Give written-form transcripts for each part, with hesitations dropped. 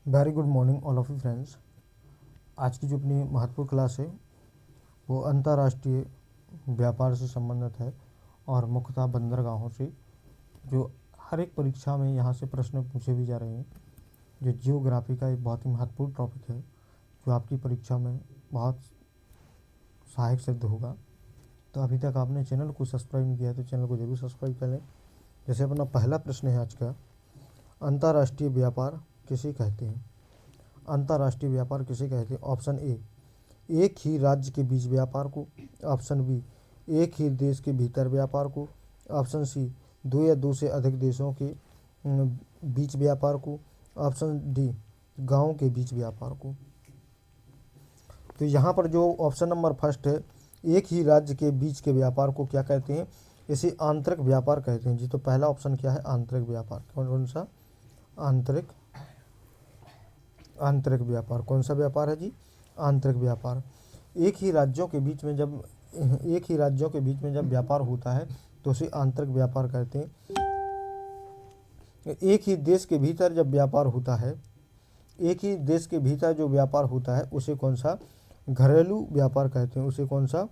Very good morning all of you friends. आज की जो अपनी महत्वपूर्ण क्लास है वो अंतर्राष्ट्रीय व्यापार से संबंधित है और मुख्यतः बंदरगाहों से, जो हर एक परीक्षा में यहाँ से प्रश्न पूछे भी जा रहे हैं। जो जियोग्राफी का एक बहुत ही महत्वपूर्ण टॉपिक है जो आपकी परीक्षा में बहुत सहायक सिद्ध होगा। तो अभी तक आपने चैनल को सब्सक्राइब नहीं किया है तो चैनल को जरूर सब्सक्राइब कर लें। जैसे अपना पहला प्रश्न है आज का, अंतर्राष्ट्रीय व्यापार किसे कहते हैं? अंतर्राष्ट्रीय व्यापार किसे कहते हैं? ऑप्शन ए, एक ही राज्य के बीच व्यापार को। ऑप्शन बी, एक ही देश के भीतर व्यापार को। ऑप्शन सी, दो या दो से अधिक देशों के बीच व्यापार को। ऑप्शन डी, गांव के बीच व्यापार को। तो यहाँ पर जो ऑप्शन नंबर फर्स्ट है, एक ही राज्य के बीच के व्यापार को क्या कहते हैं? इसे आंतरिक व्यापार कहते हैं जी। तो पहला ऑप्शन क्या है? आंतरिक व्यापार। कौन सा? आंतरिक आंतरिक व्यापार। कौन सा व्यापार है जी? आंतरिक व्यापार। एक ही राज्यों के बीच में जब व्यापार होता है तो उसे आंतरिक व्यापार कहते हैं। एक ही देश के भीतर जब व्यापार होता है, एक ही देश के भीतर जो व्यापार होता है उसे कौन सा? घरेलू व्यापार कहते हैं। उसे कौन सा?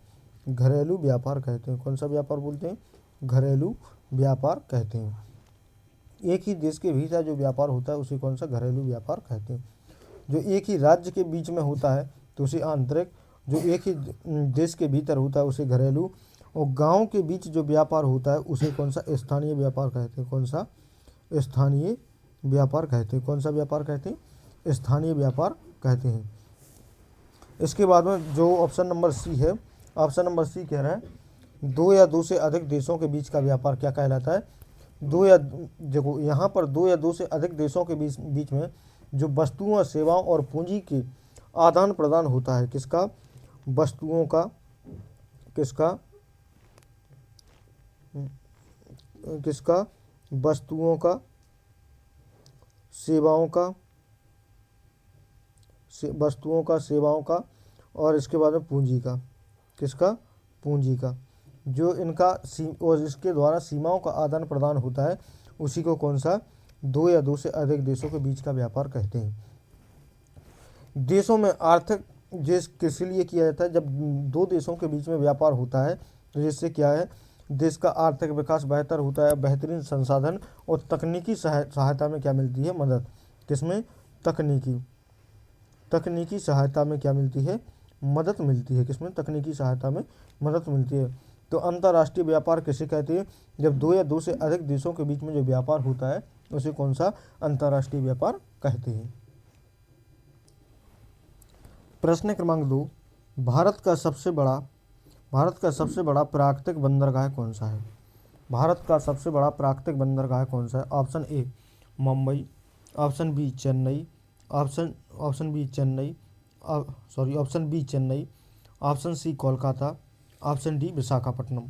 घरेलू व्यापार कहते हैं। कौन सा व्यापार बोलते हैं? घरेलू व्यापार कहते हैं। एक ही देश के भीतर जो व्यापार होता है उसे कौन सा? घरेलू व्यापार कहते हैं। जो एक ही राज्य के बीच में होता है तो उसे आंतरिक, जो एक ही देश के भीतर होता है उसे घरेलू, और गांव के बीच जो व्यापार होता है उसे कौन सा? स्थानीय व्यापार कहते हैं। कौन सा? स्थानीय व्यापार कहते हैं। कौन सा व्यापार कहते हैं? स्थानीय व्यापार कहते हैं। इसके बाद में जो ऑप्शन नंबर सी है, ऑप्शन नंबर सी कह रहा है दो या दो से अधिक देशों के बीच का व्यापार क्या कहलाता है? देखो यहाँ पर दो या दो से अधिक देशों के बीच में जो वस्तुओं, सेवाओं और पूंजी के आदान प्रदान होता है। किसका? वस्तुओं का। किसका? वस्तुओं का, सेवाओं का, सेवाओं का, और इसके बाद में पूंजी का। किसका? पूंजी का। जो इनका और इसके द्वारा सीमाओं का आदान प्रदान होता है उसी को कौन सा? दो या दो से अधिक देशों के बीच का व्यापार कहते हैं। देशों में आर्थिक जिस किस लिए किया जाता है? जब दो देशों के बीच में व्यापार होता है तो जिससे क्या है? देश का आर्थिक विकास बेहतर होता है। बेहतरीन संसाधन और तकनीकी सहायता में क्या मिलती है? मदद। किसमें? तकनीकी सहायता में क्या मिलती है? मदद मिलती है। किसमें? तकनीकी सहायता में मदद मिलती है। तो अंतर्राष्ट्रीय व्यापार किसे कहते हैं? जब दो या दो से अधिक देशों के बीच में जो व्यापार होता है उसे कौन सा? अंतर्राष्ट्रीय व्यापार कहते हैं। प्रश्न क्रमांक 2, भारत का सबसे बड़ा प्राकृतिक बंदरगाह कौन सा है? भारत का सबसे बड़ा प्राकृतिक बंदरगाह कौन सा है? Option A, Mumbai. Option B, Chennai. Option B, Chennai. Option C, Kolkata. Option D, Visakhapatnam.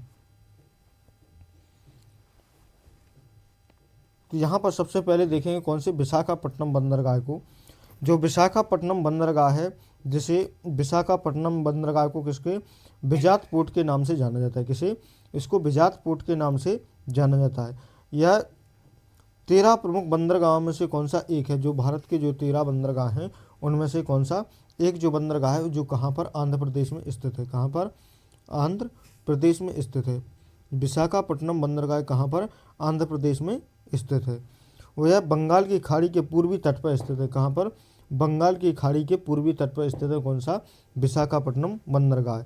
तो यहाँ पर सबसे पहले देखेंगे कौन से? विशाखापट्टनम बंदरगाह को। जो विशाखापट्टनम बंदरगाह है, जिसे विशाखापट्टनम बंदरगाह को किसके? विजात पोर्ट के नाम से जाना जाता है। किसे? इसको विजात पोर्ट के नाम से जाना जाता है। यह 13 प्रमुख बंदरगाहों में से कौन सा एक है? जो भारत के जो 13 बंदरगाह हैं उनमें से कौन सा एक जो बंदरगाह है जो कहाँ पर? आंध्र प्रदेश में स्थित है। कहाँ पर? आंध्र प्रदेश में स्थित है। विशाखापट्टनम बंदरगाह कहाँ पर? आंध्र प्रदेश में स्थित है। वह बंगाल की खाड़ी के पूर्वी तट पर स्थित है। कहाँ पर? बंगाल की खाड़ी के पूर्वी तट पर स्थित है। कौन सा? विशाखापट्टनम बंदरगाह।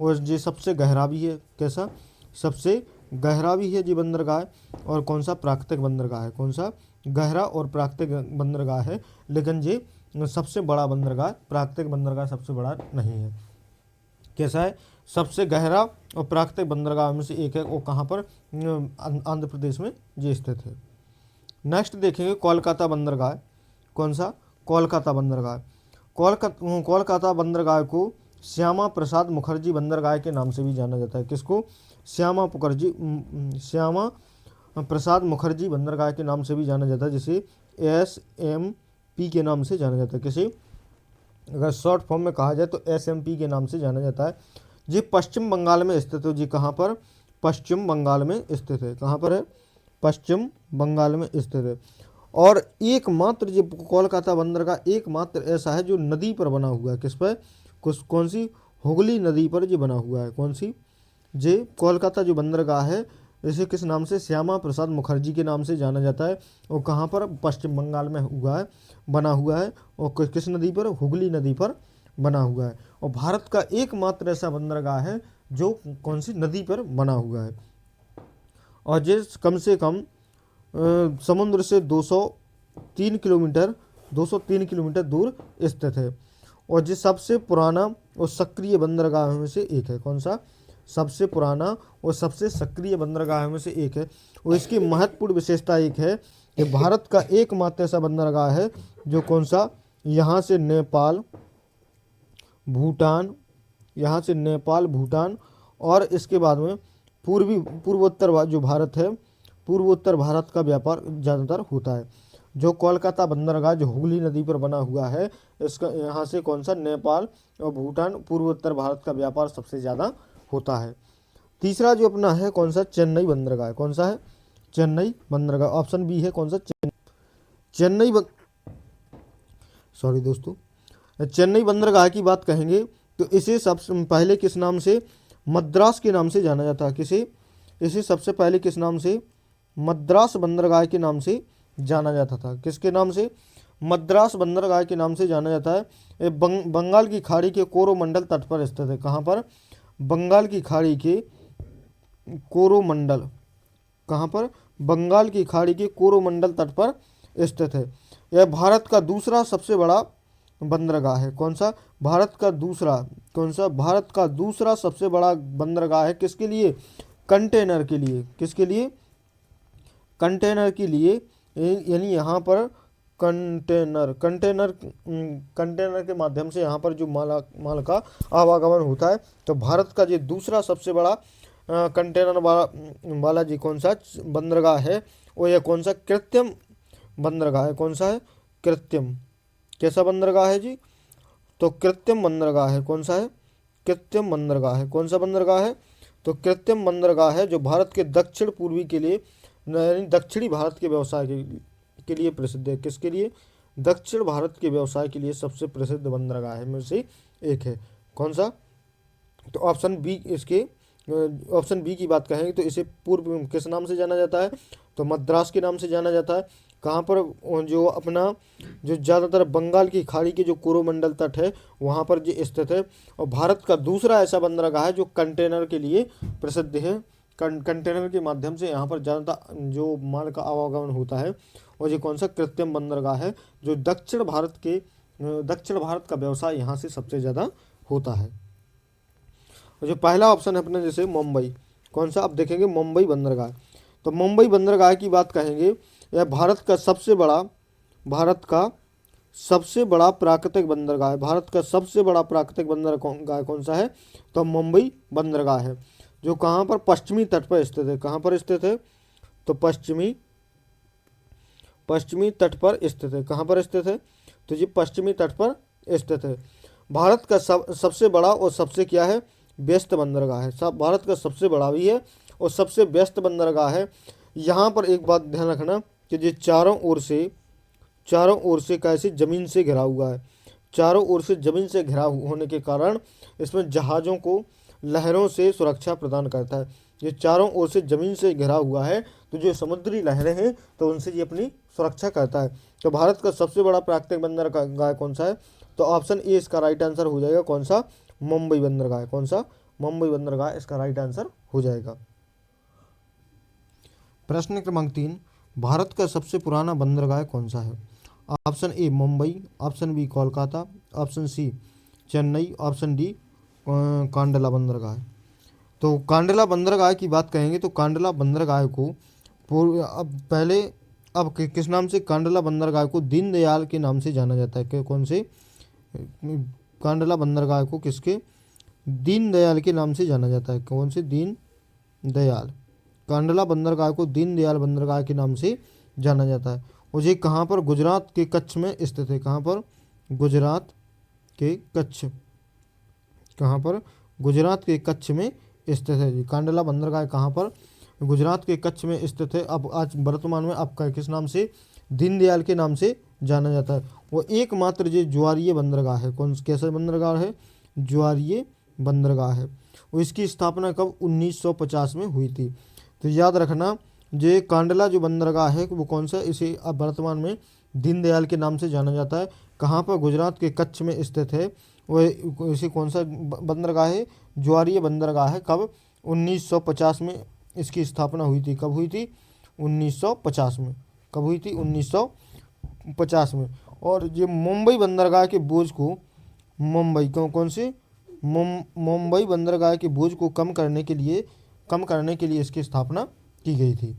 और ये सबसे गहरा भी है। कैसा? सबसे गहरा भी है जी बंदरगाह। और कौन सा? प्राकृतिक बंदरगाह है। कौन सा? गहरा और प्राकृतिक बंदरगाह है, लेकिन ये सबसे बड़ा बंदरगाह, प्राकृतिक बंदरगाह सबसे बड़ा नहीं है। कैसा है? सबसे गहरा और प्राकृतिक बंदरगाह में से एक है। वो कहाँ पर? आंध्र प्रदेश में ये स्थित है। नेक्स्ट देखेंगे कोलकाता बंदरगाह। कौन सा? कोलकाता बंदरगाह। कोलकाता बंदरगाह को श्यामा प्रसाद मुखर्जी बंदरगाह के नाम से भी जाना जाता है। किसको? श्यामा प्रसाद मुखर्जी बंदरगाह के नाम से भी जाना जाता है, जिसे SMP के नाम से जाना जाता है। किसे? अगर शॉर्ट फॉर्म में कहा जाए तो SMP के नाम से जाना जाता है। ये पश्चिम बंगाल में स्थित है। जी कहाँ पर? पश्चिम बंगाल में स्थित है। कहाँ पर है? पश्चिम बंगाल में स्थित है। और एकमात्र जो कोलकाता बंदरगाह एकमात्र ऐसा है जो नदी पर बना हुआ है। किस पर? कौन सी? हुगली नदी पर जो बना हुआ है। कौन सी? जे कोलकाता जो बंदरगाह है इसे किस नाम से? श्यामा प्रसाद मुखर्जी के नाम से जाना जाता है। और कहाँ पर? पश्चिम बंगाल में हुआ है, बना हुआ है। और किस नदी पर? हुगली नदी पर बना हुआ है। और भारत का एकमात्र ऐसा बंदरगाह है जो कौन सी नदी पर बना हुआ है। और ये कम से कम समुद्र से 203 किलोमीटर दूर स्थित है। और ये सबसे पुराना और सक्रिय बंदरगाह में से एक है। कौन सा? सबसे पुराना और सबसे सक्रिय बंदरगाह में से एक है। और इसकी महत्वपूर्ण विशेषता एक है कि भारत का एकमात्र ऐसा बंदरगाह है जो कौन सा? यहाँ से नेपाल, भूटान, यहाँ से नेपाल, भूटान और इसके बाद में पूर्वोत्तर जो भारत है, पूर्वोत्तर भारत का व्यापार ज़्यादातर होता है। जो कोलकाता बंदरगाह जो हुगली नदी पर बना हुआ है, इसका यहाँ से कौन सा? नेपाल और भूटान, पूर्वोत्तर भारत का व्यापार सबसे ज़्यादा होता है। तीसरा जो अपना है कौन सा? चेन्नई बंदरगाह। कौन सा है? चेन्नई बंदरगाह। ऑप्शन बी है कौन सा? चेन्नई सॉरी दोस्तों, चेन्नई बंदरगाह की बात कहेंगे तो इसे सबसे पहले किस नाम से? मद्रास के नाम से जाना जाता है। किसे? इसे सबसे पहले किस नाम से? मद्रास बंदरगाह के नाम से जाना जाता था। किसके नाम से? मद्रास बंदरगाह के नाम से जाना जाता है। ये बंगाल की खाड़ी के कोरोमंडल तट पर स्थित है। कहाँ पर? बंगाल की खाड़ी के कोरोमंडल, कहाँ पर? बंगाल की खाड़ी के कोरोमंडल तट पर स्थित है। यह भारत का दूसरा सबसे बड़ा बंदरगाह है। कौन सा? भारत का दूसरा, कौन सा? भारत का दूसरा सबसे बड़ा बंदरगाह है। किसके लिए? कंटेनर के लिए। किसके लिए? कंटेनर के लिए। यानी यहाँ पर कंटेनर के माध्यम से यहाँ पर जो माल का आवागमन होता है। तो भारत का जो दूसरा सबसे बड़ा कंटेनर वाला जी कौन सा बंदरगाह है? वो यह कौन सा? कृत्रिम बंदरगाह है। कौन सा है? कृत्रिम। कैसा बंदरगाह है जी? तो कृत्रिम बंदरगाह है। कौन सा है? कृत्रिम बंदरगाह है। कौन सा बंदरगाह है? तो कृत्रिम बंदरगाह है जो भारत के दक्षिण पूर्वी के लिए, यानी दक्षिणी भारत के व्यवसाय के लिए प्रसिद्ध है। किसके लिए? दक्षिण भारत के व्यवसाय के लिए सबसे प्रसिद्ध बंदरगाह में से एक है। कौन सा? तो ऑप्शन बी इसके, ऑप्शन बी की बात कहेंगे तो इसे पूर्व किस नाम से जाना जाता है? तो मद्रास के नाम से जाना जाता है। कहाँ पर? जो अपना जो ज़्यादातर बंगाल की खाड़ी के जो कोरोमंडल तट है वहाँ पर ये स्थित है। और भारत का दूसरा ऐसा बंदरगाह है जो कंटेनर के लिए प्रसिद्ध है। कंटेनर के माध्यम से यहाँ पर ज़्यादातर जो माल का आवागमन होता है। और ये कौन सा? कृत्रिम बंदरगाह है जो दक्षिण भारत का व्यवसाय यहाँ से सबसे ज़्यादा होता है। और जो पहला ऑप्शन है अपने जैसे मुंबई, कौन सा? अब देखेंगे मुंबई बंदरगाह। तो मुंबई बंदरगाह की बात कहेंगे, यह भारत का सबसे बड़ा प्राकृतिक बंदरगाह है। भारत का सबसे बड़ा प्राकृतिक बंदरगाह कौन सा है? तो मुंबई बंदरगाह है जो कहाँ पर? पश्चिमी तट पर स्थित है। कहाँ पर स्थित है? तो पश्चिमी तट पर स्थित है। कहाँ पर स्थित है? तो ये पश्चिमी तट पर स्थित है। भारत का सबसे बड़ा और सबसे क्या है? व्यस्त बंदरगाह है। सब भारत का सबसे बड़ा भी है और सबसे व्यस्त बंदरगाह है। यहाँ पर एक बात ध्यान रखना कि ये चारों ओर से कैसे ज़मीन से घिरा हुआ है। चारों ओर से ज़मीन से घिरा होने के कारण इसमें जहाज़ों को लहरों से सुरक्षा प्रदान करता है। ये चारों ओर से ज़मीन से घिरा हुआ है तो जो समुद्री लहरें हैं तो उनसे ये अपनी सुरक्षा करता है। तो भारत का सबसे बड़ा प्राकृतिक बंदरगाह कौन सा है? तो ऑप्शन ए इसका राइट आंसर हो जाएगा। कौन सा? मुंबई बंदरगाह। कौन सा? मुंबई बंदरगाह इसका राइट आंसर हो जाएगा। प्रश्न क्रमांक 3, भारत का सबसे पुराना बंदरगाह कौन सा है? Option A Mumbai, option B Kolkata, option C Chennai, option D Kandla बंदरगाह। तो कांडला बंदरगाह की बात कहेंगे तो कांडला बंदरगाह को अब किस नाम से? कांडला बंदरगाह को दीनदयाल के नाम से जाना जाता है। कौन से? कांडला बंदरगाह को किसके? दीनदयाल के नाम से जाना जाता है। कौन से? दीनदयाल। कांडला बंदरगाह को दीनदयाल बंदरगाह के नाम से जाना जाता है। और ये कहाँ पर? गुजरात के कच्छ में स्थित है। कहाँ पर? गुजरात के कच्छ। कहाँ पर? गुजरात के कच्छ में स्थित है। जी कांडला बंदरगाह कहाँ पर? गुजरात के कच्छ में स्थित है। अब आज वर्तमान में आपका किस नाम से दीनदयाल के नाम से जाना जाता है। वो एकमात्र जो ज्वारीय बंदरगाह है, कौन कैसा बंदरगाह है, ज्वारीय बंदरगाह है। और इसकी स्थापना कब 1950 में हुई थी। तो याद रखना, जो ये कांडला जो बंदरगाह है वो कौन सा, इसे अब वर्तमान में दीनदयाल के नाम से जाना जाता है। कहाँ पर, गुजरात के कच्छ में स्थित है। वह इसे कौन सा बंदरगाह है, ज्वारीय बंदरगाह है। कब, 1950 में इसकी स्थापना हुई थी। कब हुई थी, 1950 में। कब हुई थी, 1950 में। और ये मुंबई बंदरगाह के बोझ को, मुंबई कौन से, मुंबई बंदरगाह के बोझ को कम करने के लिए इसकी स्थापना की गई थी।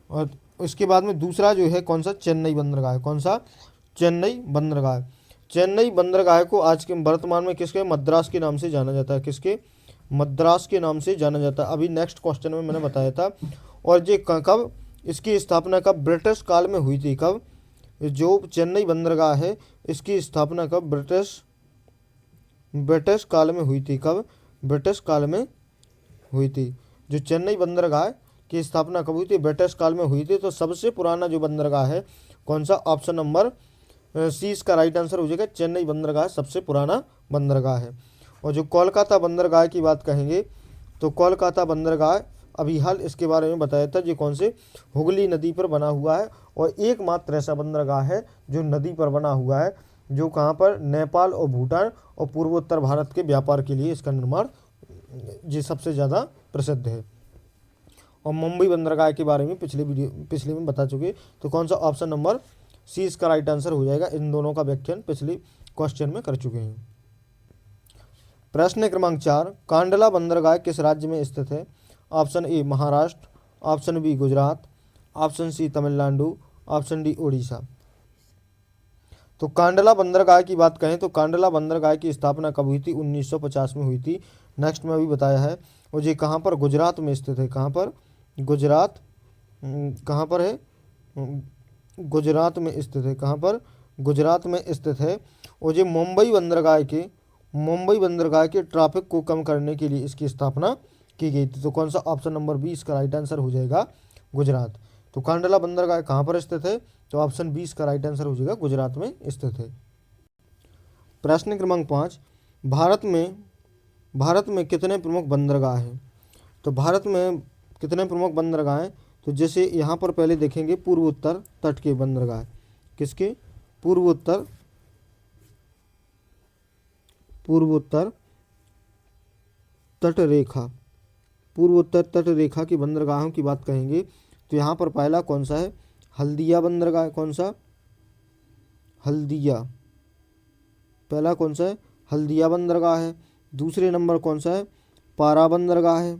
और इसके बाद में दूसरा जो है कौन सा, चेन्नई बंदरगाह। कौन सा, चेन्नई बंदरगाह। चेन्नई बंदरगाह को आज के वर्तमान में किसके, मद्रास के नाम से जाना जाता है। किसके, मद्रास के नाम से जाना जाता है। अभी नेक्स्ट क्वेश्चन में मैंने बताया था। और ये कब, इसकी स्थापना कब, ब्रिटिश काल में हुई थी। कब, जो चेन्नई बंदरगाह है इसकी स्थापना कब, ब्रिटिश काल में हुई थी। कब, ब्रिटिश काल में हुई थी। जो चेन्नई बंदरगाह की स्थापना कब हुई थी, ब्रिटिश काल में हुई थी। तो सबसे पुराना जो बंदरगाह है कौन सा, ऑप्शन नंबर सी इसका राइट आंसर हो जाएगा। चेन्नई बंदरगाह सबसे पुराना बंदरगाह है। और जो कोलकाता बंदरगाह की बात कहेंगे तो कोलकाता बंदरगाह अभी हाल इसके बारे में बताया था, जो कौन से, हुगली नदी पर बना हुआ है। और एकमात्र ऐसा बंदरगाह है जो नदी पर बना हुआ है, जो कहाँ पर, नेपाल और भूटान और पूर्वोत्तर भारत के व्यापार के लिए इसका निर्माण ये सबसे ज़्यादा प्रसिद्ध है। और मुंबई बंदरगाह के बारे में पिछले में बता चुके। तो कौन सा, ऑप्शन नंबर सी इसका राइट आंसर हो जाएगा। इन दोनों का व्याख्यान पिछले क्वेश्चन में कर चुके हैं। प्रश्न क्रमांक 4, कांडला बंदरगाह किस राज्य में स्थित है। Option A Maharashtra, option B Gujarat, option C Tamil Nadu, option D Orissa. तो कांडला बंदरगाह की बात कहें तो कांडला बंदरगाह की स्थापना कब हुई थी, 1950 में हुई थी। नेक्स्ट में अभी बताया है। और ये कहाँ पर, गुजरात में स्थित है। कहाँ पर, गुजरात, कहाँ पर है, गुजरात में स्थित है। कहाँ पर, गुजरात में स्थित है। और ये मुंबई बंदरगाह के ट्रैफिक को कम करने के लिए इसकी स्थापना की गई थी। तो कौन सा, ऑप्शन नंबर बी इसका राइट आंसर हो जाएगा, गुजरात। तो कांडला बंदरगाह कहाँ पर स्थित है, तो ऑप्शन बी इसका राइट आंसर हो जाएगा, गुजरात में स्थित है। प्रश्न क्रमांक 5, भारत में कितने प्रमुख बंदरगाह हैं। तो भारत में कितने प्रमुख बंदरगाह हैं, तो जैसे यहाँ पर पहले देखेंगे पूर्वोत्तर तट के बंदरगाह। किसके, पूर्वोत्तर तट रेखा की बंदरगाहों की बात कहेंगे तो यहाँ पर पहला कौन सा है, हल्दिया बंदरगाह। कौन सा, हल्दिया, पहला कौन सा है, हल्दिया बंदरगाह है। दूसरे नंबर कौन सा है, पारा बंदरगाह है।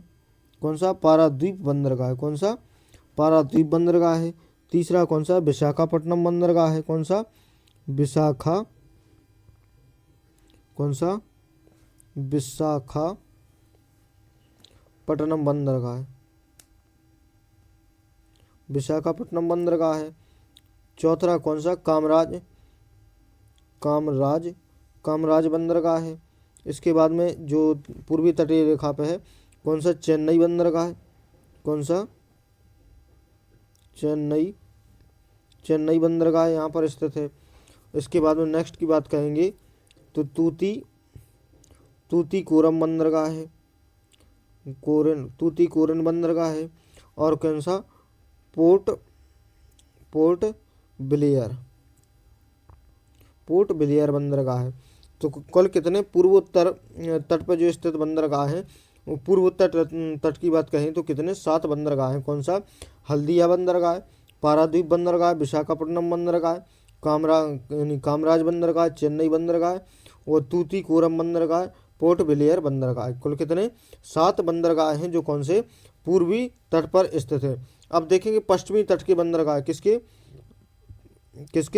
कौन सा, पारादीप बंदरगाह है। कौन सा, पारादीप बंदरगाह है। तीसरा कौन सा, विशाखापट्टनम बंदरगाह है। कौन सा, विशाखापट्टनम बंदरगाह है। विशाखापट्टनम बंदरगाह है। चौथा कौन सा, कामराज बंदरगाह है। इसके बाद में जो पूर्वी तटीय रेखा पे है कौन सा, चेन्नई बंदरगाह है। कौन सा, चेन्नई बंदरगाह यहाँ पर स्थित है। इसके बाद में नेक्स्ट की बात कहेंगे तो तूतीकोरन बंदरगाह है, तूतीकोरन बंदरगाह है। और कौन सा, पोर्ट ब्लेयर बंदरगाह है। तो कुल कितने पूर्वोत्तर तट पर जो स्थित बंदरगाह हैं, पूर्वोत्तर तट की बात कहें तो कितने, 7 बंदरगाह हैं। कौन सा, हल्दिया बंदरगाह, पारादीप बंदरगाह, विशाखापट्टनम बंदरगाह, कामराज बंदरगाह, चेन्नई बंदरगाह और तूतीकोरन बंदरगाह, पोर्ट ब्लेयर बंदरगाह। कुल कितने, 7 बंदरगाह हैं जो कौन से, पूर्वी तट पर स्थित है। अब देखेंगे पश्चिमी तट के बंदरगाह, किसके,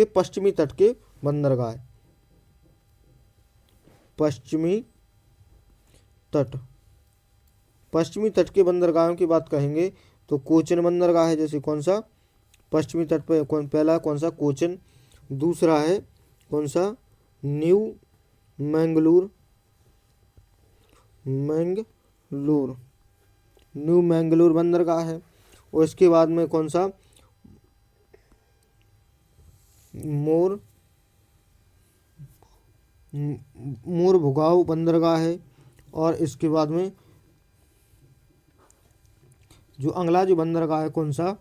पश्चिमी तट के बंदरगाह, पश्चिमी तट के बंदरगाहों की बात कहेंगे तो कोचिन बंदरगाह है। जैसे कौन सा, पश्चिमी तट पर पहला कौन सा, कोचिन। दूसरा है कौन सा, न्यू मैंगलोर बंदरगाह है। और इसके बाद में कौन सा, मोर मुरमुगाओ बंदरगाह है। और इसके बाद में जो अगला जो बंदरगाह है कौन सा,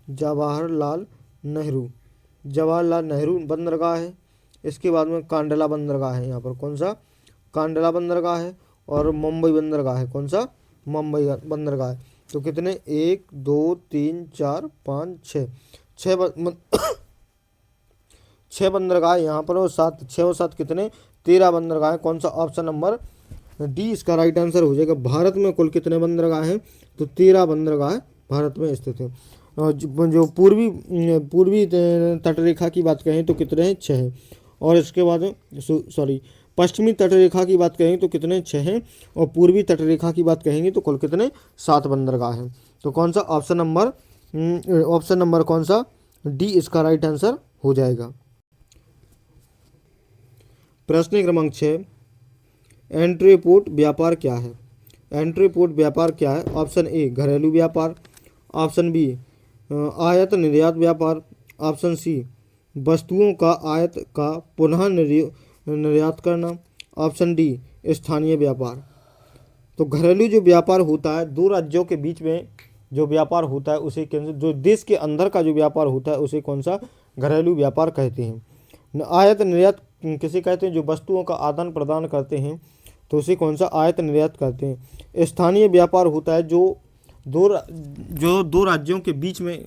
जवाहरलाल नेहरू, जवाहरलाल नेहरू बंदरगाह है। इसके बाद में कांडला बंदरगाह है, यहाँ पर कौन सा, कांडला बंदरगाह है। और मुंबई बंदरगाह है, कौन सा, मुंबई बंदरगाह है। तो कितने, 1 2 3 4 5 6, छः बंदरगाह यहाँ पर। और 7, 6 और 7 कितने, 13 बंदरगाह है। कौन सा, ऑप्शन नंबर डी इसका राइट आंसर हो जाएगा। भारत में कुल कितने बंदरगाह हैं, तो 13 बंदरगाह भारत में स्थित है। और जो पूर्वी तटरेखा की बात करें तो कितने हैं, 6 हैं। और इसके बाद सॉरी, पश्चिमी तटरेखा की बात करें तो कितने, 6 हैं। और पूर्वी तटरेखा की बात कहेंगे तो कुल कितने, 7 बंदरगाह हैं। तो कौन सा ऑप्शन नंबर कौन सा, डी इसका राइट आंसर हो जाएगा। प्रश्न क्रमांक 6, एंट्रीपोर्ट व्यापार क्या है। एंट्रीपोर्ट व्यापार क्या है। ऑप्शन ए घरेलू व्यापार, ऑप्शन बी आयात निर्यात व्यापार, ऑप्शन सी वस्तुओं का आयात का पुनः निर्यात करना, ऑप्शन डी स्थानीय व्यापार। तो घरेलू जो व्यापार होता है, दो राज्यों के बीच में जो व्यापार होता है उसे जो देश के अंदर का जो व्यापार होता है उसे कौन सा, घरेलू व्यापार कहते हैं। आयात निर्यात किसे कहते हैं, जो वस्तुओं का आदान प्रदान करते हैं तो उसे कौन सा, आयात निर्यात करते हैं। स्थानीय व्यापार होता है जो दो राज्यों के बीच में,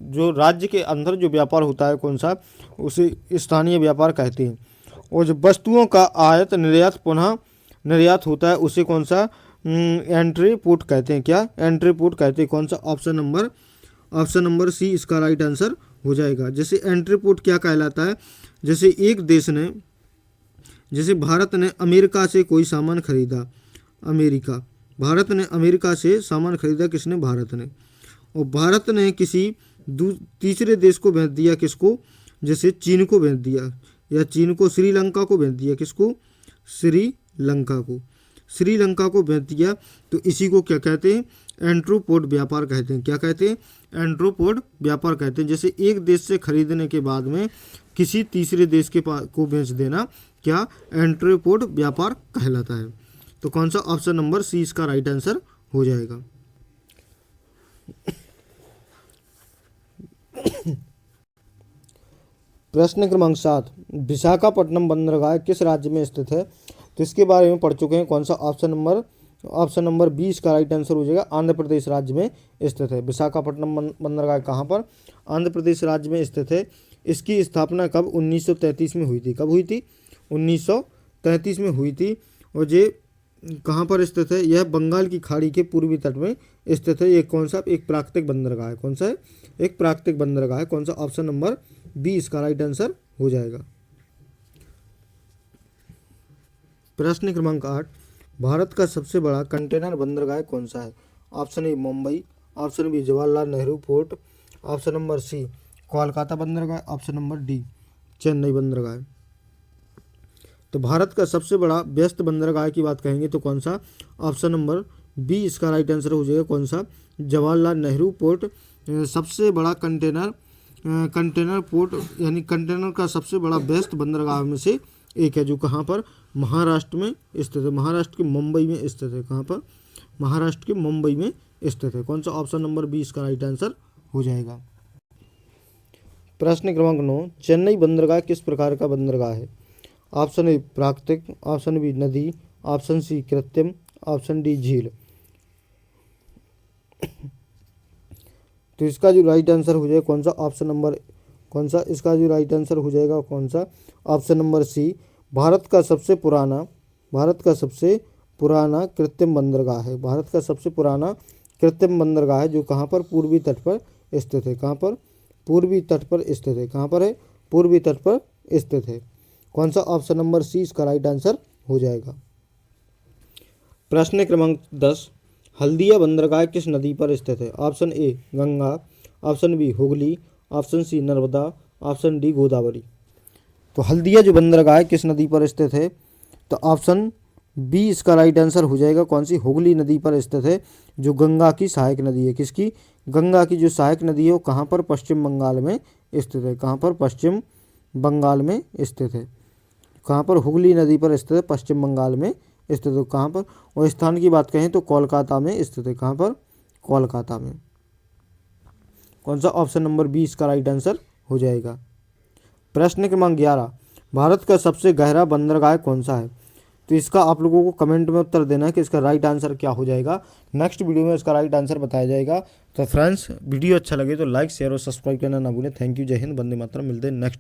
जो राज्य के अंदर जो व्यापार होता है कौन सा, उसे स्थानीय व्यापार कहते हैं। और जो वस्तुओं का आयात निर्यात पुनः निर्यात होता है उसे कौन सा, एंट्रीपोर्ट कहते हैं। क्या, एंट्रीपोर्ट कहते हैं। कौन सा, ऑप्शन नंबर सी इसका राइट आंसर हो जाएगा। जैसे एंट्रीपोर्ट क्या कहलाता है, जैसे एक देश ने, जैसे भारत ने अमेरिका से कोई सामान खरीदा, भारत ने अमेरिका से सामान खरीदा, किसने, भारत ने। और भारत ने किसी तीसरे देश को भेज दिया, किसको, जैसे चीन को भेज दिया, या चीन को श्रीलंका को भेज दिया, किसको, श्रीलंका को भेज दिया। तो इसी को क्या कहते हैं, एंट्रीपोर्ट व्यापार कहते हैं। क्या कहते हैं, एंट्रीपोर्ट व्यापार कहते हैं। जैसे एक देश से खरीदने के बाद में किसी तीसरे देश को बेच देना, क्या, एंट्रीपोर्ट व्यापार कहलाता है। तो कौन सा, ऑप्शन नंबर सी इसका राइट आंसर हो जाएगा। प्रश्न क्रमांक 7, विशाखापट्टनम बंदरगाह किस राज्य में स्थित है। तो इसके बारे में पढ़ चुके हैं। कौन सा, ऑप्शन नंबर 20 का राइट आंसर हो जाएगा। आंध्र प्रदेश राज्य में स्थित है। विशाखापट्टनम बंदरगाह कहाँ पर, आंध्र प्रदेश राज्य में स्थित है। इसकी स्थापना कब, 1933 में हुई थी। कब हुई थी, 1933 में हुई थी। और ये कहाँ पर स्थित है, यह बंगाल की खाड़ी के पूर्वी तट में स्थित है। ये कौन सा, एक प्राकृतिक बंदरगाह है। कौन सा है, एक प्राकृतिक बंदरगाह है। कौन सा, ऑप्शन नंबर बी इसका राइट आंसर हो जाएगा। प्रश्न क्रमांक 8, भारत का सबसे बड़ा कंटेनर बंदरगाह कौन सा है। Option A Mumbai, option B Jawaharlal Nehru port, option number C Kolkata बंदरगाह, ऑप्शन नंबर डी चेन्नई बंदरगाह। तो भारत का सबसे बड़ा व्यस्त बंदरगाह की बात कहेंगे तो कौन सा, ऑप्शन नंबर बी इसका राइट आंसर हो जाएगा। कौन सा, जवाहरलाल नेहरू पोर्ट सबसे बड़ा कंटेनर पोर्ट, यानी कंटेनर का सबसे बड़ा व्यस्त बंदरगाह में से एक है, जो कहाँ पर, महाराष्ट्र में स्थित है। महाराष्ट्र के मुंबई में स्थित है। कहाँ पर, महाराष्ट्र के मुंबई में स्थित है। कौन सा, ऑप्शन नंबर बी इसका राइट आंसर हो जाएगा। प्रश्न क्रमांक 9, चेन्नई बंदरगाह किस प्रकार का बंदरगाह है। ऑप्शन ए प्राकृतिक, ऑप्शन बी नदी, ऑप्शन सी कृत्रिम, ऑप्शन डी झील। तो इसका जो राइट आंसर हो जाएगा कौन सा, ऑप्शन नंबर, कौन सा इसका जो राइट आंसर हो जाएगा, कौन सा, ऑप्शन नंबर सी भारत का सबसे पुराना कृत्रिम बंदरगाह है। भारत का सबसे पुराना कृत्रिम बंदरगाह है, जो कहाँ पर, पूर्वी तट पर स्थित है। कहाँ पर, पूर्वी तट पर स्थित है। कहाँ पर है, पूर्वी तट पर स्थित है। कौन सा, ऑप्शन नंबर सी इसका राइट आंसर हो जाएगा। प्रश्न क्रमांक 10, हल्दिया बंदरगाह किस नदी पर स्थित है। Option A Ganga, option B Hooghly, option C Narmada, option D Godavari. तो हल्दिया जो बंदरगाह है किस नदी पर स्थित है, तो ऑप्शन बी इसका राइट आंसर हो जाएगा। कौन सी, हुगली नदी पर स्थित है, जो गंगा की सहायक नदी है। किसकी, गंगा की जो सहायक नदी है वो कहाँ पर, पश्चिम बंगाल में स्थित है। कहाँ पर, पश्चिम बंगाल में स्थित है। कहाँ पर, हुगली नदी पर स्थित है, पश्चिम बंगाल में स्थित है। कहाँ पर, और स्थान की बात कहें तो कोलकाता में स्थित है। कहाँ पर, कोलकाता में। कौन सा, ऑप्शन नंबर 20 का राइट आंसर हो जाएगा। प्रश्न क्रमांक 11, भारत का सबसे गहरा बंदरगाह कौन सा है। तो इसका आप लोगों को कमेंट में उत्तर देना है कि इसका राइट आंसर क्या हो जाएगा। नेक्स्ट वीडियो में इसका राइट आंसर बताया जाएगा। तो फ्रेंड्स, वीडियो अच्छा लगे तो लाइक, शेयर और सब्सक्राइब करना ना भूलें। थैंक यू, जय हिंद, वंदे मातरम। मिलते हैं नेक्स्ट